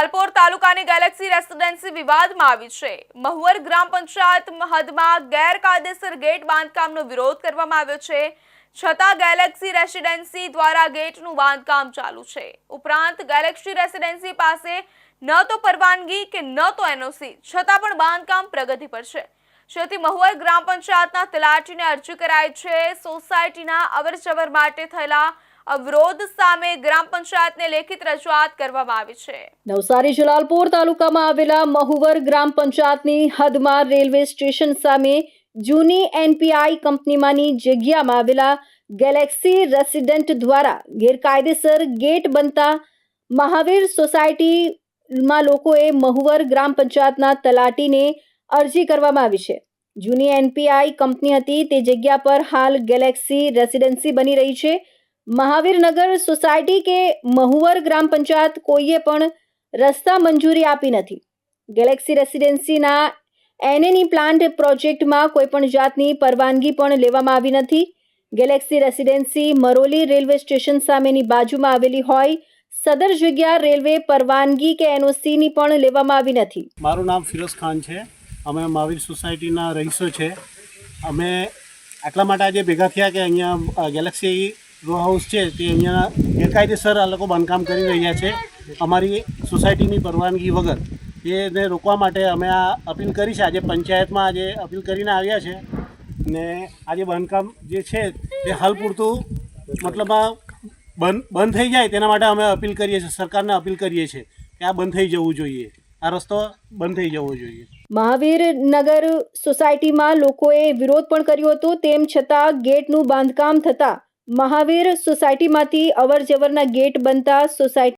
જલાલપોર તાલુકાની Galaxy residency વિવાદમાં આવી છે। મહુવર ગ્રામ પંચાયત હદમાં ગેરકાયદેસર ગેટ બાંધકામનો વિરોધ કરવામાં આવ્યો છે, છતાં ગેલેક્સી રેસિડેન્સી દ્વારા ગેટનું બાંધકામ ચાલુ છે। ઉપરાંત ગેલેક્સી રેસિડેન્સી પાસે ન તો પરવાનગી કે ન તો એનઓસી, છતાં પણ બાંધકામ પ્રગતિ પર છે, જેથી મહુવર ગ્રામ પંચાયતના તલાટીને અરજી કરાઈ છે। સોસાયટીના અવરજવર માટે થયેલા અવરોધ સામે ગ્રામ પંચાયતને લેખિત રજૂઆત કરવામાં આવી છે। નવસારી જલાલપોર તાલુકામાં આવેલા મહુવર ગ્રામ પંચાયતની હદમાં રેલવે સ્ટેશન સામે જૂની એનપીઆઈ કંપનીમાંની જગ્યામાં આવેલા ગેલેક્સી રેસિડેન્ટ દ્વારા ગેરકાયદેસર ગેટ બનતા મહાવીર સોસાયટીમાં લોકોએ મહુવર ગ્રામ પંચાયતના તલાટીને અરજી કરવામાં આવી છે। જૂની એનપીઆઈ કંપની હતી તે જગ્યા પર હાલ ગેલેક્સી રેસિડેન્સી બની રહી છે। મહાવીરનગર સોસાયટી કે મહુવર ગ્રામ પંચાયત કોઈએ પણ રસ્તા મંજૂરી આપી નથી। ગેલેક્સી રેસિડેન્સીના એનએની પ્લાન્ટ પ્રોજેક્ટમાં કોઈ પણ જાતની પરવાનગી પણ લેવામાં આવી નથી। Galaxy residency Maroli railway station સામેની બાજુમાં આવેલી હોય સદર જગ્યા રેલવે પરવાનગી કે એનઓસીની પણ લેવામાં આવી નથી। મારું નામ ફિરોઝ ખાન છે। અમે મહાવીર સોસાયટીના રહીશો છે। અમે આટલા માટે આજે ભેગા થયા કે અહીંયા ગેલેક્સી રો હાઉસ છે તે અહીંયા ગેરકાયદેસર આ લોકો બાંધકામ કરી રહ્યા છે, અમારી સોસાયટીની પરવાનગી વગર। એને રોકવા માટે અમે આ અપીલ કરી છે। આજે પંચાયતમાં આજે અપીલ કરીને આવ્યા છે ને આજે બાંધકામ જે છે તે હાલ પૂરતું મતલબમાં બંધ થઈ જાય તેના માટે અમે અપીલ કરીએ છીએ, સરકારને અપીલ કરીએ છીએ કે આ બંધ થઈ જવું જોઈએ, આ રસ્તો બંધ થઈ જવો જોઈએ। મહાવીરનગર સોસાયટીમાં લોકોએ વિરોધ પણ કર્યો હતો, તેમ છતાં ગેટનું બાંધકામ થતાં મહાવીર સોસાયટીમાંથી અવરજવરના ગેટ બનતા સોસાયટી